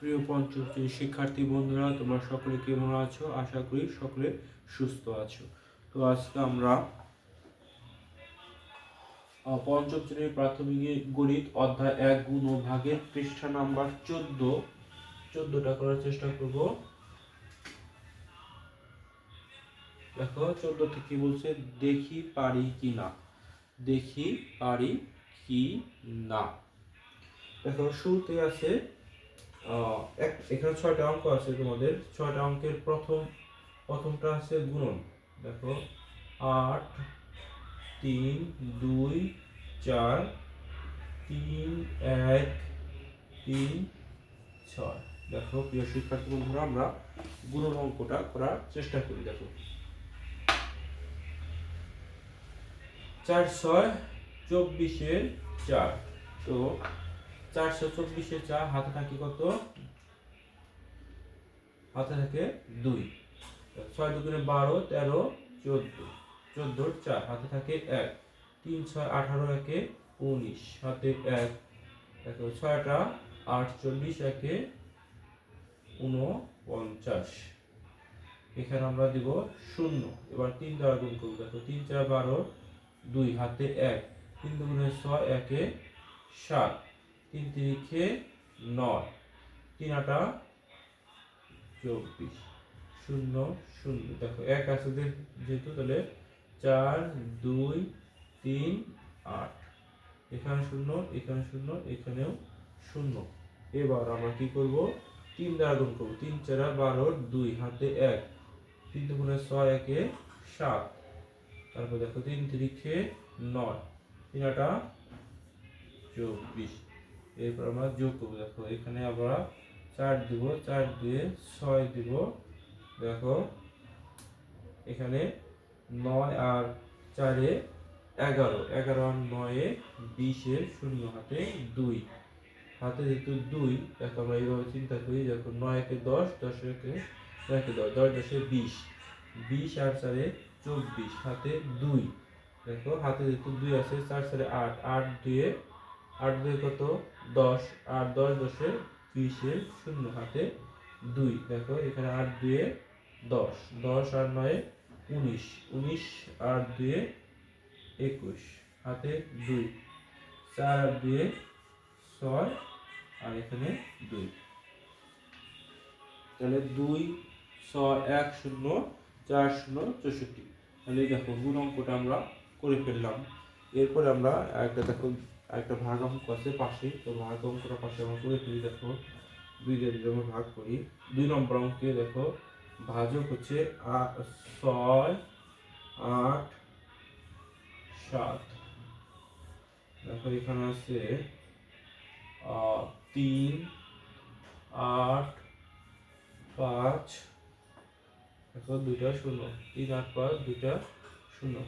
প্রিয় পঞ্চম শ্রেণীর শিক্ষার্থী বন্ধুরা, তোমরা সকলে কেমন আছো? আশা করি সকলে সুস্থ আছো। তো আজকে আমরা পঞ্চম শ্রেণীর প্রাথমিক গণিত অধ্যায় 1 গুণ ও ভাগের পৃষ্ঠা নাম্বার 14টা করার চেষ্টা করব। দেখো 14 থেকে বলছে, দেখি পারি কি না। দেখি পারি কি না। দেখো শুরুতে আছে এখানে 6টা অঙ্ক আছে। তোমাদের 6টা অঙ্কের প্রথমটা আছে গুণন। দেখো 8 3 2 4 3 1 3 6। দেখো প্রিয় শিক্ষার্থী বন্ধুরা, আমরা গুণন অঙ্কটা করার চেষ্টা করি। দেখো 4 6 24 4। তো 424 4 হাতে থাকে কত? হাতে থাকে 2। 6 দুগুণে 12 13 14, 14 4 হাতে থাকে 1। 3 6 18 একে 19 হাতে 1। দেখো 6টা 48 একে 49। এখানে আমরা দিব 0। এবার 3 দ্বারা গুণ করব। দেখো 3 4 12, 2 হাতে 1। 3 দুগুণে 6 একে 7, 3 তিরিখে 9, 3 আটা 24, 0 0। দেখো 1 আছে যেহেতু, তাহলে 4 2 3 8। এখানে 0, এখানে 0, এখানেও 0। এবার আমরা কি করব? 3 দ্বারা গুণ করব। 3 4 12, 2 হাতে 1। 3 দুগুণে 6 একে 7। তারপর দেখো 3 তিরিখে 9, 3 আটা 24। এরপর আমরা যোগ করব। দেখো এখানে আমরা 4 দিব, 4 দিয়ে 6 দিব। দেখো এখানে 9 আর 4 এ 11, 11 আর 9 এ 20 এর 0 হাতে 2। হাতে যেহেতু 2, দেখো আমরা এইভাবে চিন্তা করি। দেখো 9 একে 10, 10 একে 9 একে 10, 10 10 এ 20, 20 আর 4 এ 24 হাতে 2। দেখো হাতে যেহেতু 2 আছে, 4 4 এ 8, 8 2 8 2 কত? 10, আর 10 10 এ 20 এর 0 হাতে 2। দেখো এখানে 8 2 10, 10 আর 9 19, 19 আর 2 21 হাতে 2। 4 আর 2 6, আর এখানে 2। তাহলে 2 6 1 0 4 0 64। তাহলে দেখো গুণ অঙ্কটা আমরা করে ফেললাম। এরপরে আমরা একটা ভাগ অঙ্ক আছে পাশে। তো ভাগ অঙ্কটা পাশে আমরা করে ফেলি। দেখো 2 দিয়ে যদি আমরা ভাগ করি, 2 নম্বর অঙ্কে দেখো ভাজক হচ্ছে 6 8 7। দেখো এখানে আছে 3 8 5। দেখো 2টা 0, 3 8 5 2টা 0।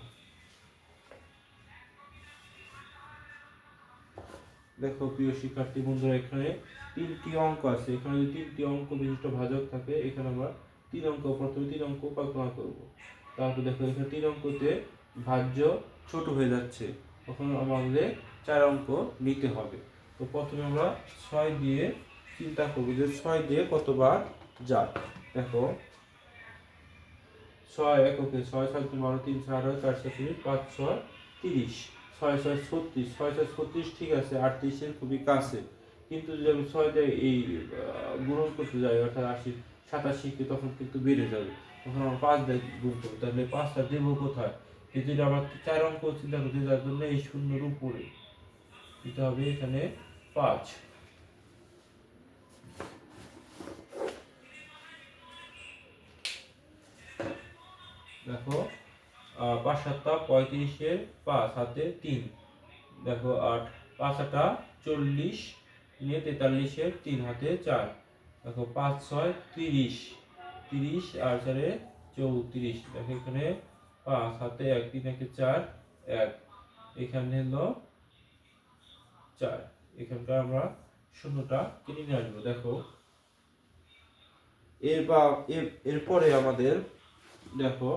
দেখো প্রিয় শিক্ষার্থী বন্ধুরা, এখানে 3টি অঙ্ক আছে। এখানে যদি 3টি অঙ্ক বিশিষ্ট ভাজক থাকে, এখানে আমরা প্রথমে 3 অঙ্ক কল্পনা করব। তারপর দেখো এখানে 3 অঙ্কতে ভাজ্য ছোট হয়ে যাচ্ছে, তখন আমাদের 4 অঙ্ক নিতে হবে। তো প্রথমে আমরা 6 দিয়ে চিন্তা করব যে 6 দিয়ে কতবার যায়। দেখো 6 এককে 6 7 12 3 4 4 4 5 6 30, 6 6 36, 6 6 36 ঠিক আছে, 38 এর খুবই কাছে। কিন্তু যদি আমি 6 দিয়ে এই গুণন করতে যাই, অর্থাৎ 80 87 কে, তখন কিন্তু বেড়ে যাবে। তখন আমরা 5 দিয়ে গুণ করবো। তাহলে 5টা দেবো কোথায়? এই যদি আমার 4 অঙ্ক চিন্তা করতে, যার জন্য এই শূন্যর উপরে দিতে হবে এখানে 5। দেখো 5 7 35 এর 5 হাতে 3। দেখো 8 5 আটা 40 নিয়ে 43 এর 3 হাতে 4। দেখো 5 6 30, 30 আর 4 এ 34। দেখো এখানে 5 হাতে 1, 3 একে 4 1। এখানে হলো 4। এখানকার আমরা শূন্যটা কেটে নিয়ে আসবো। দেখো এরপরে আমাদের দেখো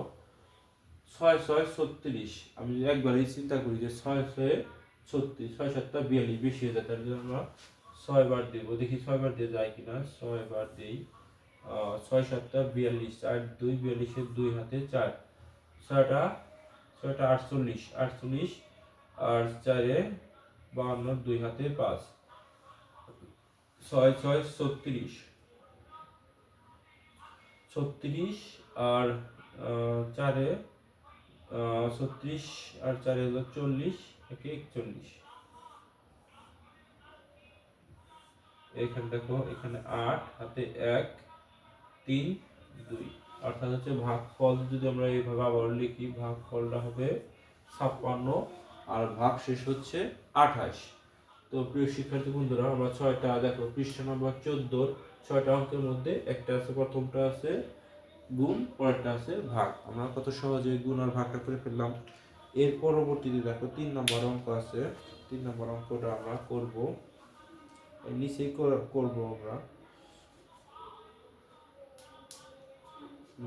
6 6 36। আমি যদি একবারই চিন্তা করি যে 6 6 36, 6 7 42 বেশি হয়ে যায়, তাহলে আমরা ছয় বার দেব, দেখি 6 বার দিয়ে যায় কিনা। 6 বার দেই, 6 7 42, 4 2 42 এর 2 হাতে 4, 6টা 6টা 48, 48 আর 4 52, 2 হাতে 5, 6 6 36, 36 আর 4 36 আর 4 হলো 40, একে 41। এখানে দেখো, এখানে 8 হাতে 1 3 2, অর্থাৎ হচ্ছে ভাগফল যদি আমরা এইভাবে আবার লিখি, ভাগফলটা হবে 56 আর ভাগ শেষ হচ্ছে 28। তো প্রিয় শিক্ষার্থী বন্ধুরা, আমরা 6টা দেখো পৃষ্ঠা নম্বর 14 6টা অঙ্কের মধ্যে একটা আছে, প্রথমটা আছে গুণ, পরেরটা আছে ভাগ। আমরা কত সহজে গুণ আর ভাগটা করে ফেললাম। এর পরবর্তীতে দেখো 3 নম্বর অঙ্ক আছে, 3 নম্বর অঙ্কটা আমরা করব, নিচেই করব আমরা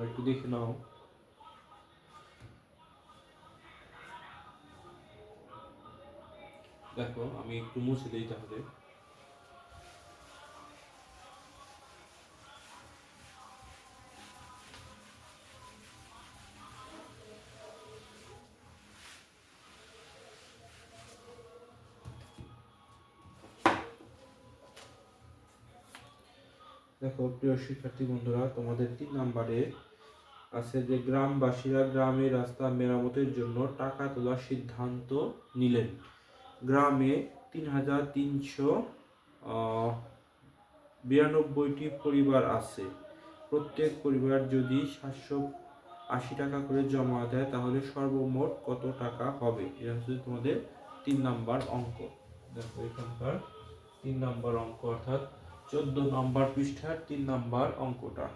একটু দেখে নাও। দেখো আমি একটু মুছে দিই তাহলে। দেখো প্রিয় শিক্ষার্থী বন্ধুরা, তোমাদের 3 নম্বরে আছে যে গ্রামবাসীরা গ্রামের রাস্তা মেরামতের জন্য টাকা তোলার সিদ্ধান্ত নিলেন। গ্রামে 3392টি পরিবার আছে। প্রত্যেক পরিবার যদি 780 টাকা করে জমা দেয় তাহলে সর্বমোট কত টাকা হবে? এটা হচ্ছে তোমাদের 3 নাম্বার অঙ্ক। দেখো এখানকার 3 নাম্বার অঙ্ক, অর্থাৎ 14 নম্বর পৃষ্ঠার 3 নাম্বার অঙ্কটা।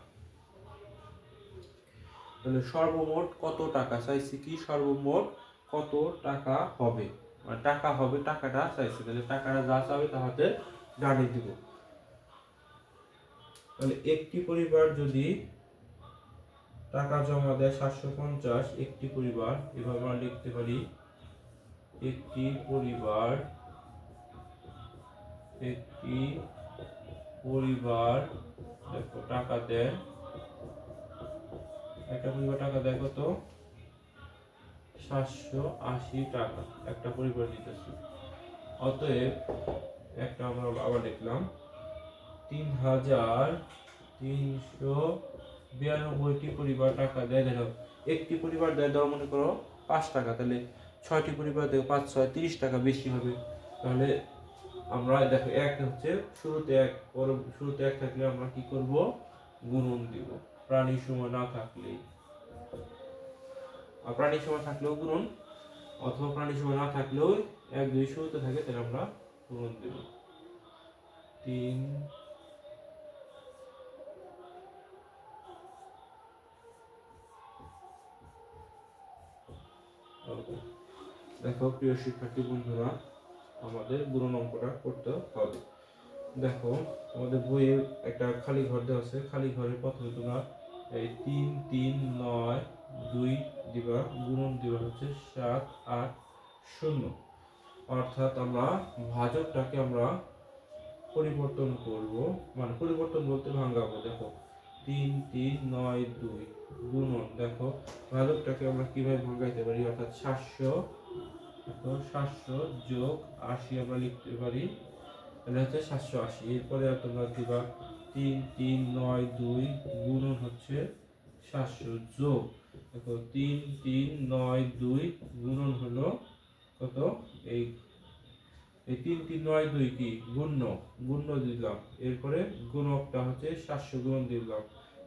তাহলে সর্বমোট কত টাকা চাইছে, কি সর্বমোট কত টাকা হবে, মানে টাকা হবে, টাকাটা চাইছে। তাহলে টাকাটা যা চাবে তাহলে ডানে দিব। তাহলে একটি পরিবার যদি টাকা জমা দেয় 750, একটি পরিবার, এভাবে আমরা লিখতে পারি, একটি পরিবার দেখো টাকা দেয়, একটা পরিবার টাকা দেয় কত? 780 টাকা একটা পরিবার দিতেছে। অতএব একটা আমরা আবার লিখলাম, 3392টি পরিবার টাকা দেয়। দেখো একটি পরিবার দেয় ধরো মনে করো 5 টাকা, তাহলে 6টি পরিবার দেয় 5 6 30 টাকা বেশি হবে। তাহলে আমরা দেখো এক হচ্ছে শুরুতে এক থাকলে আমরা কি করব? গুণন দিব। প্রাণীর সময় না থাকলেই, আর প্রাণীর সময় থাকলেও গুণন, অথবা প্রাণীর সময় না থাকলেও 1 2 শুরুতে থাকে, তাহলে আমরা গুণন দেব। 3 দেখো প্রিয় শিক্ষার্থী বন্ধুরা, আমাদের গুণন অঙ্কটা করতে হবে। দেখো আমাদের বইয়ে একটা খালি ঘর দেওয়া আছে, খালি ঘরের প্রথমে তোমরা এই 3 3 9 2 দিবা, গুণন দিবা হচ্ছে 7 8 0। অর্থাৎ আমরা ভাজকটাকে আমরা পরিবর্তন করব, মানে পরিবর্তন বলতে ভাঙাবো। দেখো 3 3 9 2 গুণন, দেখো ভাজকটাকে আমরা কিভাবে ভাঙাইতে পারি, অর্থাৎ 700 যোগ 80 আমরা লিখতে পারি, তাহলে হচ্ছে 780। এরপরে তোমরা দিবা 3 3 9 2 গুণন হচ্ছে 700 যোগ, দেখো 3 3 9 2 গুণন হলো কত? এই 3 3 9 2 কি গুণ্য দিলাম, এরপরে গুণকটা হচ্ছে 700 গুণন দিলাম।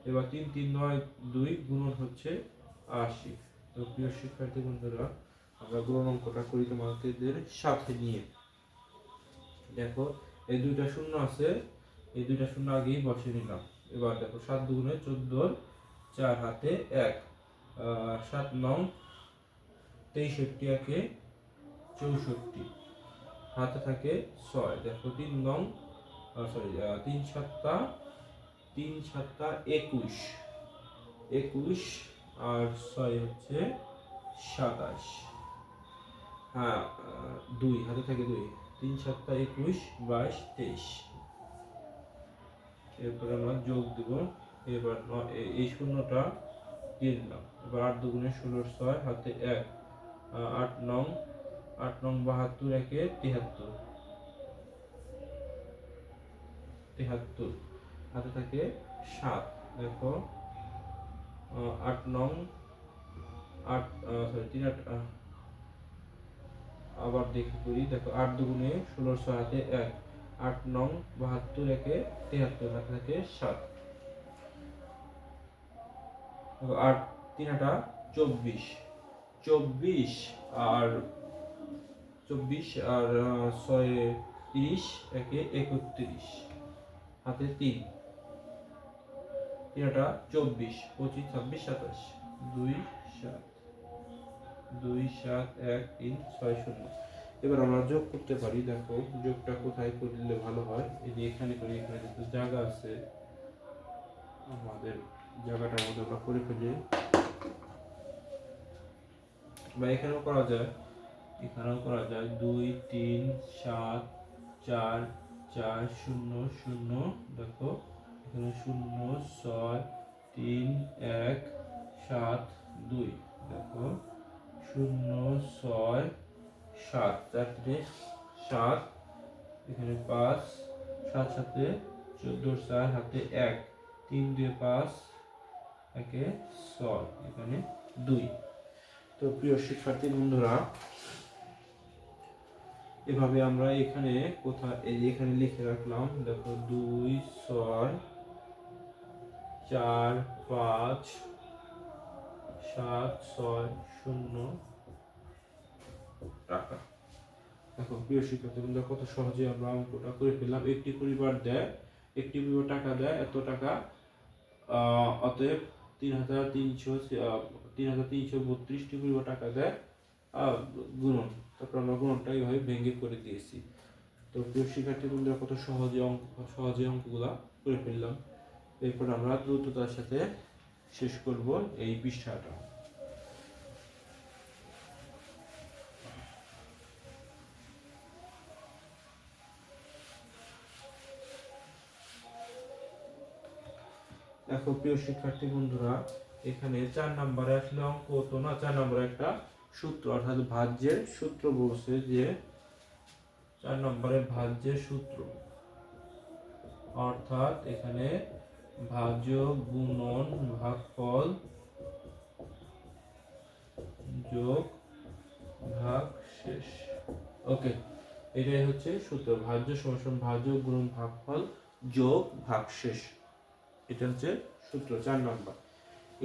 এবার 3 3 9 2 গুণন হচ্ছে 80। তো প্রিয় শিক্ষার্থী বন্ধুরা, আমরা গুণন অঙ্কটা করি তোমাদের সাথে নিয়ে। দেখো এই দুইটা শূন্য আছে, এই দুইটা শূন্য আগেই বসে নিলাম। এবার দেখো 7 দুগুণে 14, 4 হাতে 1, 7 9 63, একে 64, হাতে থাকে 6। দেখো 3 9 3 7 21, আর 6 হচ্ছে 27। হ্যাঁ 2 হাতে থাকে 2, 3 7 21 22 23। এরপর আমরা যোগ দিব। এবার এই শূন্যটা দিয়ে দিলাম। এবার 8 দুগুণে 16 6 হাতে 1 8 নং 72 একে 73 73 হাতে থাকে 7। দেখো 8 নং 8 সরি 3 8 আবার দেখি করি। দেখো 8 দুগুণে 16 6 হাতে 1 8 নং 72 একে 73 হাতে থাকে 7। দেখো 8 3 8 24 24 আর 24 আর 6 30 একে 31 হাতে 3 3 8 24 25 26 27 2 7 2 7 1 3 6 0। এবার আমরা যোগ করতে পারি। দেখো যোগটা কোথায় করলে ভালো হয়। এই যে এখানে করি, এখানে যেহেতু জায়গা আছে আমাদের জায়গাটার মধ্যে আমরা করে ফেলি, বা এখানেও করা যায়, 2 3 7 4 4 0 0। দেখো এখানে 0 6 3 1 7 2। দেখো 0 6 7 4 7 এখানে 5 7 সাথে 14 4 হাতে 1 3 2 5 একে 6 এখানে 2। তো প্রিয় শিক্ষার্থী বন্ধুরা, এভাবে আমরা এখানে এখানে লিখে রাখলাম। দেখো 2 6 4 5 7 6 0 টাকা। দেখো প্রিয় শিক্ষার্থী বন্ধুরা, কত সহজে আমরা অঙ্কটা করে ফেললাম। একটি পরিবার টাকা দেয় এত টাকা, অতএব 3332 পরিবার টাকা দেয় গুণন। তারপর আমরা গুণনটা এইভাবে ভেঙে করে দিয়েছি। তো প্রিয় শিক্ষার্থী বন্ধুরা, কত সহজে অঙ্কগুলা করে ফেললাম। এরপর আমরা দ্রুততার সাথে শেষ করব এই পৃষ্ঠাটা। দেখো প্রিয় শিক্ষার্থী বন্ধুরা, এখানে 4 নম্বরে আসলে অঙ্ক তো না, 4 নম্বরে একটা সূত্র অর্থাৎ ভাজ্যের সূত্র বলছে যে 4 নম্বরে ভাজ্যের সূত্র, অর্থাৎ এখানে ভাজ্য গুণন ভাগফল যোগ ভাগশেষ। ওকে, এটাই হচ্ছে সূত্র। ভাজ্য সমান ভাজ্য গুণন ভাগফল যোগ ভাগশেষ, এটা হচ্ছে সূত্র 4 নম্বর।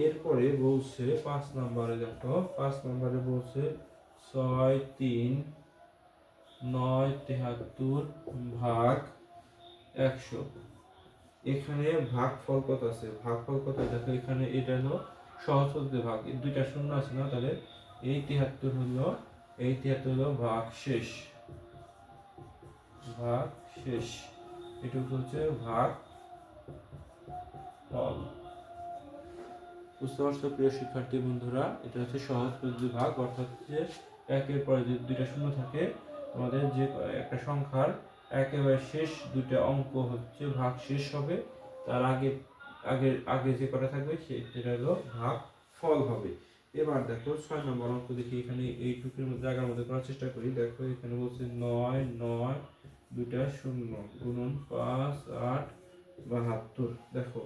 এরপরে বলছে 5 নম্বরে। দেখো 5 নম্বরে বলছে 6 3 9 73 ভাগ 100। এখানে ভাগফল কত আছে? দেখো এখানে এটা হলো সহজ পদ্ধতি ভাগ, দুইটা শূন্য আছে না, তাহলে এই 73 হলো ভাগশেষ। এটুকু হচ্ছে ভাগ ফল। বুঝতে পারছো প্রিয় শিক্ষার্থী বন্ধুরা? এটা হচ্ছে সহজ পদ্ধতি ভাগ, অর্থাৎ যে একের পরে যে দুইটা শূন্য থাকে, আমাদের যে একটা সংখ্যার একেবারে শেষ দুইটা অঙ্ক হচ্ছে ভাগ শেষ হবে, তার আগে আগে আগে যে কটা থাকবে সেটা হলো ভাগ ফল হবে। এবার দেখো 6 নম্বর অঙ্ক দেখি। এখানে এইটুকুর জায়গার মধ্যে করার চেষ্টা করি। দেখো এখানে বলছে 9 9 দুইটা শূন্য গুণন 5 8 72। দেখো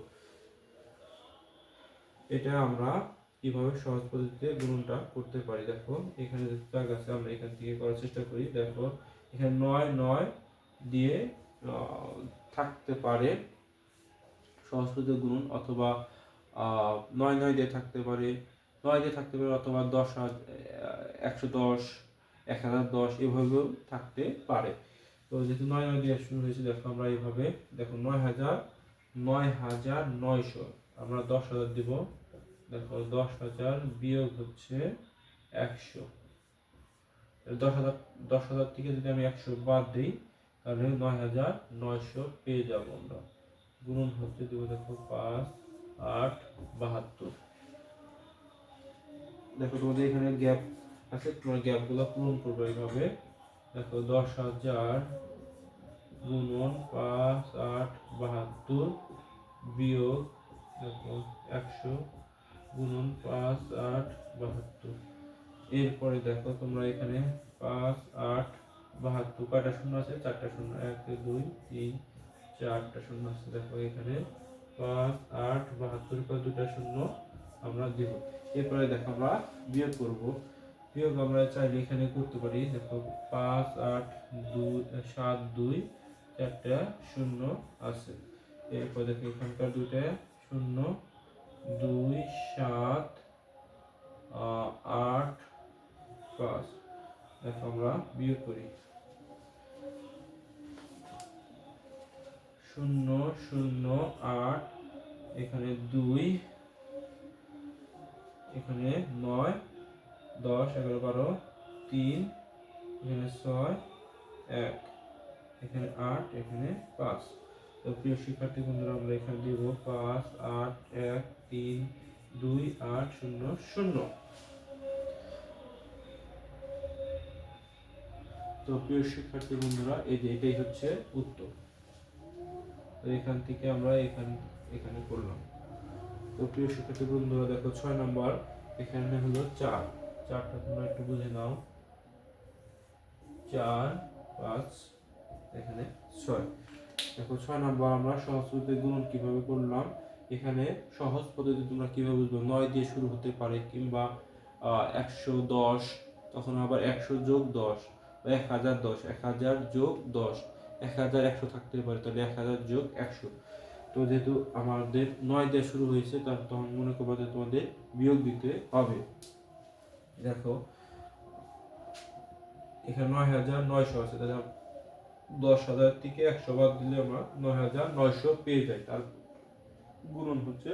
এটা আমরা কিভাবে সহজ পদ্ধতিতে গুণনটা করতে পারি। দেখো এখানে যে দাগ আছে, আমরা এখান থেকে করার চেষ্টা করি। দেখো এখানে 9 9 দিয়ে থাকতে পারে সহজ পদ্ধতিতে গুণন, অথবা 9 9 দিয়ে থাকতে পারে, 9 দিয়ে থাকতে পারে, অথবা 10 110 1010 এভাবেও থাকতে পারে। তো যেহেতু 9 9 দিয়ে শুরু হয়েছে, দেখো আমরা এইভাবে দেখো 9900 আমরা 10,000 দিব। দেখো 10,000 বিয়োগ হচ্ছে 100। 10,000 থেকে যদি আমি 100 বাদ দিই, তাহলে 9,900 পেয়ে যাবো আমরা। গুণন হচ্ছে দিব, দেখো 5 8 72। দেখো তোমাদের এখানে গ্যাপ আছে, তোমার গ্যাপগুলো পূরণ করবে এইভাবে। দেখো 10,000 গুণন 5 8 72 বিয়োগ দেখো 100 গুণন 5 8 72। এরপরে দেখো তোমরা এখানে 5 8 72 কয়টা শূন্য আছে? 4টা শূন্য, 1 2 3 4টা শূন্য আছে। দেখো এখানে 5 8 72 পর দুটা শূন্য আমরা দিব। এরপরে দেখো আমরা বিয়োগ করব। বিয়োগ আমরা চাইলে এখানে করতে পারি। দেখো 5 8 2 7 2 4টা শূন্য আছে। এরপর দেখো এখানকার দুইটা শূন্য 2 7 8 5। দেখো আমরা বিয়োগ করি 0 0 8 এখানে 2 এখানে 9 10 11 12 3 এখানে 6 1 এখানে 8 এখানে 5। তো প্রিয় শিক্ষার্থী বন্ধুরা আমরা এখানে দিব 5 8 1 3 2 8 0 0। তো প্রিয় শিক্ষার্থী বন্ধুরা এই যে এটাই হচ্ছে উত্তর। তো এখান থেকে আমরা এখানে করলাম। তো প্রিয় শিক্ষার্থী বন্ধুরা দেখো 6 নম্বর এখানে হলো 4। 4টা তোমরা একটু বুঝে নাও। 4 5 এখানে 6। দেখো 6 নম্বর আমরা সহজ পদ্ধতিতে গুণন কিভাবে করলাম। এখানে সহজ পদ্ধতি তোমরা কিভাবে বুঝবে? 9 দিয়ে শুরু হতে পারে কিংবা 110, তখন আবার 100 যোগ 10 বা 1010, 1000 যোগ 10, 1100 থাকতে পারে, তাহলে 1000 যোগ 100। তো যেহেতু আমাদের 9 দিয়ে শুরু হয়েছে তার তখন মনে করবো যে তোমাদের বিয়োগ দিতে হবে। দেখো এখানে 9900 আছে, তাহলে 10,000 থেকে 100 বাদ দিলে আমরা 9900 পেয়ে যাই। তার গুণন হচ্ছে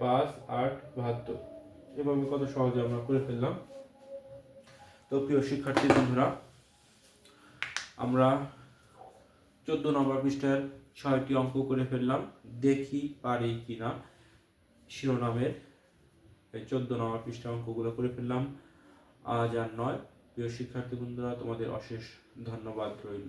5 8 72। এভাবে কত সহজে আমরা করে ফেললাম। তো প্রিয় শিক্ষার্থী বন্ধুরা আমরা 14 নম্বর পৃষ্ঠার 6টি অঙ্ক করে ফেললাম। দেখি পারি কিনা শিরোনামের 14 নম্বর পৃষ্ঠা অঙ্কগুলো করে ফেললাম। আজ আর নয়। প্রিয় শিক্ষার্থী বন্ধুরা তোমাদের অশেষ ধন্যবাদ রইল।